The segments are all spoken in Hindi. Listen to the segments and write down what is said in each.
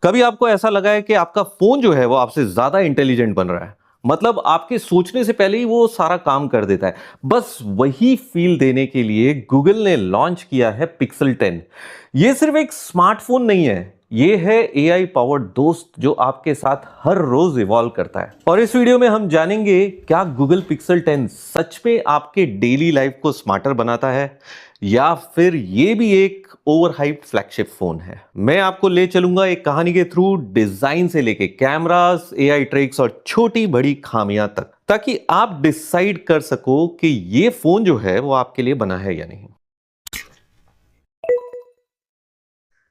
कभी आपको ऐसा लगा है कि आपका फोन जो है वो आपसे ज्यादा इंटेलिजेंट बन रहा है? मतलब आपके सोचने से पहले ही वो सारा काम कर देता है। बस वही फील देने के लिए गूगल ने लॉन्च किया है पिक्सल 10। ये सिर्फ एक स्मार्टफोन नहीं है, ये है एआई पावर्ड दोस्त जो आपके साथ हर रोज इवॉल्व करता है। और इस वीडियो में हम जानेंगे क्या गूगल पिक्सल 10 सच में आपके डेली लाइफ को स्मार्टर बनाता है या फिर ये भी एक ओवरहाइप्ड फ्लैगशिप फोन है। मैं आपको ले चलूंगा एक कहानी के थ्रू, डिजाइन से लेके कैमरास, एआई ट्रिक्स और छोटी बड़ी खामियां तक, ताकि आप डिसाइड कर सको कि ये फोन जो है वो आपके लिए बना है या नहीं।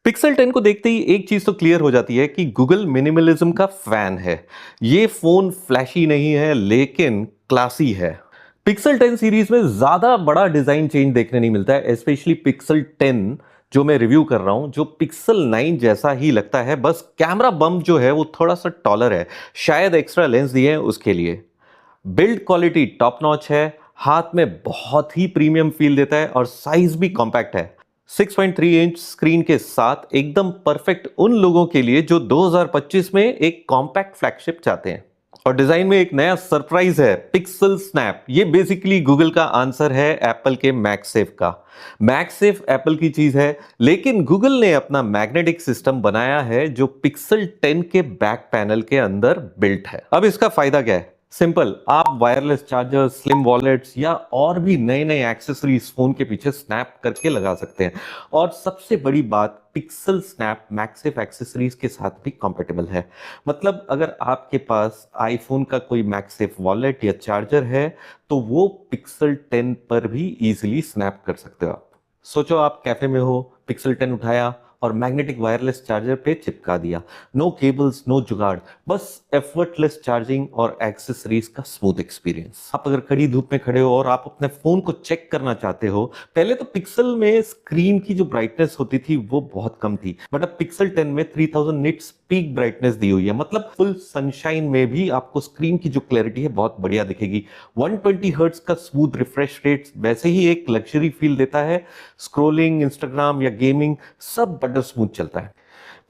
पिक्सल 10 को देखते ही एक चीज तो क्लियर हो जाती है कि गूगल मिनिमलिज्म का फैन है। ये फोन फ्लैशी नहीं है लेकिन क्लासी है। पिक्सल 10 सीरीज में ज्यादा बड़ा डिजाइन चेंज देखने नहीं मिलता है, स्पेशली पिक्सल 10 जो मैं रिव्यू कर रहा हूं, जो पिक्सल 9 जैसा ही लगता है। बस कैमरा बम्प जो है वो थोड़ा सा टॉलर है, शायद एक्स्ट्रा लेंस दिए हैं उसके लिए। बिल्ड क्वालिटी टॉप नॉच है, हाथ में बहुत ही प्रीमियम फील देता है और साइज भी कॉम्पैक्ट है। 6.3 इंच स्क्रीन के साथ एकदम परफेक्ट उन लोगों के लिए जो 2025 में एक कॉम्पैक्ट फ्लैगशिप चाहते हैं। और डिजाइन में एक नया सरप्राइज है, पिक्सल स्नैप। ये बेसिकली गूगल का आंसर है एप्पल के मैगसेफ का। मैगसेफ एप्पल की चीज है, लेकिन गूगल ने अपना मैग्नेटिक सिस्टम बनाया है जो पिक्सल 10 के बैक पैनल के अंदर बिल्ट है। अब इसका फायदा क्या है? सिंपल, आप वायरलेस चार्जर, स्लिम वॉलेट्स या और भी नए नए एक्सेसरीज फोन के पीछे स्नैप करके लगा सकते हैं। और सबसे बड़ी बात, पिक्सल स्नैप मैगसेफ एक्सेसरीज के साथ भी कंपेटेबल है। मतलब अगर आपके पास आईफोन का कोई मैगसेफ वॉलेट या चार्जर है तो वो पिक्सल 10 पर भी इजीली स्नैप कर सकते हो आप। सोचो आप कैफे में हो, पिक्सल 10 उठाया और मैग्नेटिक वायरलेस चार्जर पे चिपका दिया। नो केबल्स, नो जुगाड़, बस एफर्टलेस चार्जिंग और एक्सेसरीज का स्मूथ एक्सपीरियंस। आप अगर कड़ी धूप में खड़े हो और आप अपने फोन को चेक करना चाहते हो, पहले तो पिक्सल में स्क्रीन की जो ब्राइटनेस होती थी वो बहुत कम थी, बट अब पिक्सल 10 में 3000 निट्स पीक ब्राइटनेस दी हुई है। मतलब फुल सनशाइन में भी आपको स्क्रीन की जो क्लैरिटी है बहुत बढ़िया दिखेगी। 120 हर्ट्ज का स्मूथ रिफ्रेश रेट वैसे ही एक लग्जरी फील देता है। स्क्रोलिंग, इंस्टाग्राम या गेमिंग सब बटर स्मूथ चलता है।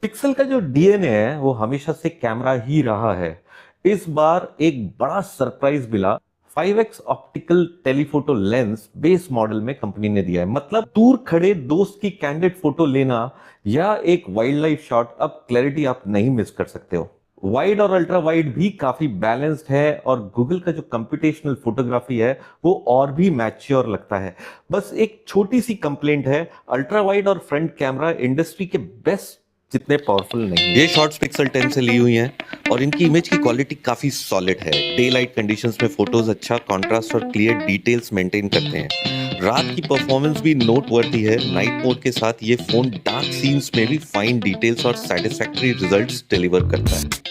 पिक्सल का जो डीएनए है वो हमेशा से कैमरा ही रहा है। इस बार एक बड़ा सरप्राइज मिला, 5x optical telephoto lens base model में कंपनी ने दिया है। मतलब दूर खड़े दोस्त की कैंडिड फोटो लेना या एक वाइल्ड लाइफ शॉट, अब क्लैरिटी आप नहीं मिस कर सकते हो। वाइड और अल्ट्रा वाइड भी काफी बैलेंस्ड है और गूगल का जो कंप्यूटेशनल फोटोग्राफी है वो और भी मैच्योर लगता है। बस एक छोटी सी कंप्लेंट है, अल्ट्रा वाइड और फ्रंट कैमरा इंडस्ट्री के बेस्ट जितने पावरफुल नहीं। ये शॉट्स पिक्सल 10 से ली हुई हैं और इनकी इमेज की क्वालिटी काफी सॉलिड है। डे लाइट कंडीशंस में फोटोज अच्छा कॉन्ट्रास्ट और क्लियर डिटेल्स मेंटेन करते हैं। रात की परफॉर्मेंस भी नोट वर्दी है। नाइट मोड के साथ ये फोन डार्क सीन्स में भी फाइन डिटेल्स और सेटिस्फैक्टरी रिजल्ट्स डिलीवर करता है।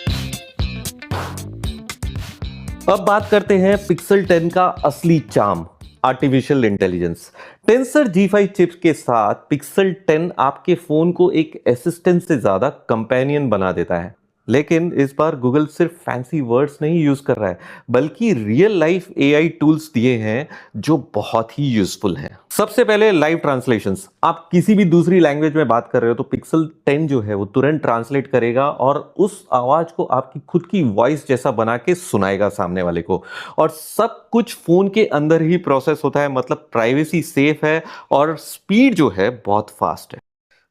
अब बात करते हैं पिक्सल 10 का असली charm, artificial intelligence. Tensor G5 chips के साथ पिक्सल 10 आपके फोन को एक असिस्टेंट से ज्यादा कंपेनियन बना देता है। लेकिन इस बार गूगल सिर्फ फैंसी वर्ड्स नहीं यूज कर रहा है, बल्कि रियल लाइफ एआई टूल्स दिए हैं जो बहुत ही यूजफुल हैं। सबसे पहले लाइव ट्रांसलेशंस। आप किसी भी दूसरी लैंग्वेज में बात कर रहे हो तो पिक्सल 10 जो है वो तुरंत ट्रांसलेट करेगा और उस आवाज को आपकी खुद की वॉइस जैसा बना के सुनाएगा सामने वाले को। और सब कुछ फोन के अंदर ही प्रोसेस होता है, मतलब प्राइवेसी सेफ है और स्पीड जो है बहुत फास्ट है।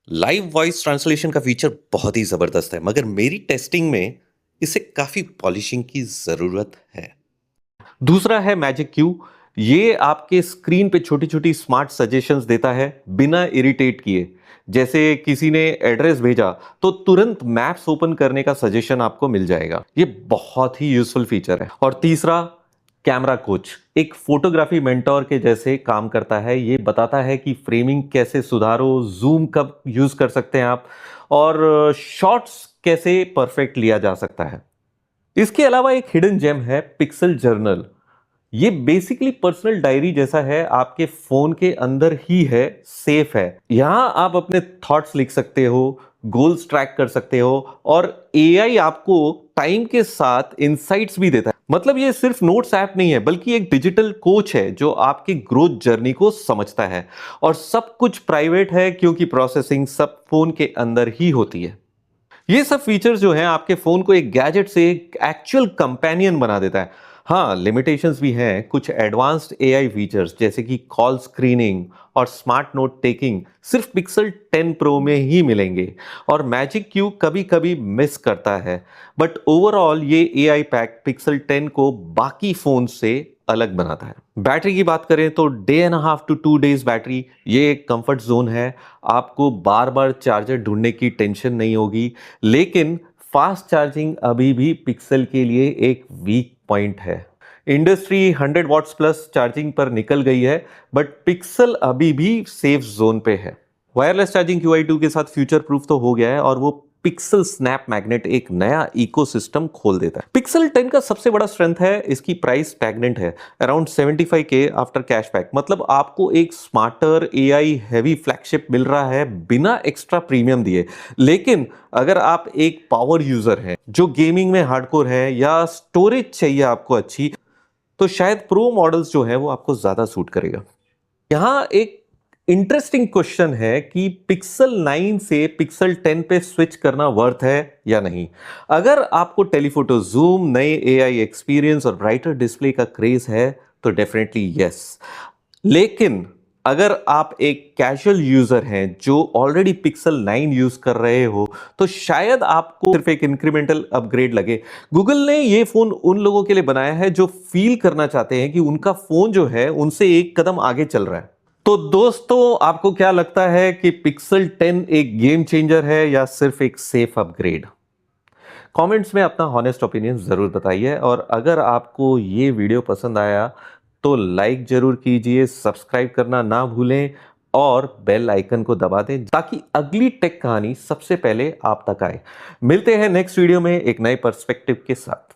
लाइव वॉइस ट्रांसलेशन का फीचर बहुत ही जबरदस्त है, मगर मेरी टेस्टिंग में इसे काफी पॉलिशिंग की जरूरत है। दूसरा है मैजिक क्यू। ये आपके स्क्रीन पे छोटी छोटी स्मार्ट सजेशंस देता है बिना इरिटेट किए। जैसे किसी ने एड्रेस भेजा तो तुरंत मैप्स ओपन करने का सजेशन आपको मिल जाएगा। ये बहुत ही यूजफुल फीचर है। और तीसरा, कैमरा कोच। एक फोटोग्राफी मेंटोर के जैसे काम करता है। ये बताता है कि फ्रेमिंग कैसे सुधारो, जूम कब यूज कर सकते हैं आप, और शॉट्स कैसे परफेक्ट लिया जा सकता है। इसके अलावा एक हिडन जेम है, पिक्सल जर्नल। ये बेसिकली पर्सनल डायरी जैसा है, आपके फोन के अंदर ही है, सेफ है। यहां आप अपने थॉट्स लिख सकते हो, गोल्स ट्रैक कर सकते हो और एआई आपको टाइम के साथ इनसाइट्स भी देता है। मतलब ये सिर्फ नोट्स ऐप नहीं है, बल्कि एक डिजिटल कोच है जो आपकी ग्रोथ जर्नी को समझता है। और सब कुछ प्राइवेट है क्योंकि प्रोसेसिंग सब फोन के अंदर ही होती है। ये सब फीचर्स जो हैं आपके फोन को एक गैजेट से एक एक्चुअल कंपेनियन बना देता है। हाँ, लिमिटेशंस भी हैं। कुछ एडवांस्ड एआई फीचर्स जैसे कि कॉल स्क्रीनिंग और स्मार्ट नोट टेकिंग सिर्फ पिक्सल 10 प्रो में ही मिलेंगे और मैजिक क्यू कभी-कभी मिस करता है। बट ओवरऑल ये एआई पैक पिक्सल 10 को बाकी फोन से अलग बनाता है। बैटरी की बात करें तो day and half to 2 days battery, ये एक कंफर्ट जोन है। आपको बार-बार चार्जर ढूंढने की टेंशन नहीं होगी। लेकिन फास्ट चार्जिंग अभी भी पिक्सल के लिए एक वीक पॉइंट है। इंडस्ट्री 100 वॉट्स प्लस चार्जिंग पर निकल गई है, बट पिक्सल अभी भी सेफ जोन पे है। वायरलेस चार्जिंग QI2 के साथ फ्यूचर प्रूफ तो हो गया है और वो पिक्सल स्नैप मैग्नेट एक नया इकोसिस्टम खोल देता है। पिक्सल 10 का सबसे बड़ा स्ट्रेंथ है इसकी प्राइस स्टैग्नेंट है, अराउंड 75K आफ्टर कैशबैक। मतलब आपको एक स्मार्टर एआई हैवी फ्लैगशिप मिल रहा है बिना एक्स्ट्रा प्रीमियम दिए। लेकिन अगर आप एक पावर यूजर हैं जो गेमिंग में हार्डकोर है या स्टोरेज चाहिए आपको अच्छी, तो शायद प्रो मॉडल्स जो है वो आपको ज्यादा सूट करेगा। यहाँ एक इंटरेस्टिंग क्वेश्चन है कि पिक्सल 9 से पिक्सल 10 पे स्विच करना वर्थ है या नहीं। अगर आपको टेलीफोटो जूम, नए एआई एक्सपीरियंस और ब्राइटर डिस्प्ले का क्रेज है तो डेफिनेटली यस। लेकिन अगर आप एक कैजुअल यूजर हैं जो ऑलरेडी पिक्सल 9 यूज कर रहे हो तो शायद आपको सिर्फ एक इंक्रीमेंटल अपग्रेड लगे। गूगल ने ये फोन उन लोगों के लिए बनाया है जो फील करना चाहते हैं कि उनका फोन जो है उनसे एक कदम आगे चल रहा है। तो दोस्तों, आपको क्या लगता है कि पिक्सल 10 एक गेम चेंजर है या सिर्फ एक सेफ अपग्रेड? कमेंट्स में अपना हॉनेस्ट ओपिनियन जरूर बताइए और अगर आपको ये वीडियो पसंद आया तो लाइक जरूर कीजिए, सब्सक्राइब करना ना भूलें और बेल आइकन को दबा दें ताकि अगली टेक कहानी सबसे पहले आप तक आए। मिलते हैं नेक्स्ट वीडियो में एक नए पर्सपेक्टिव के साथ।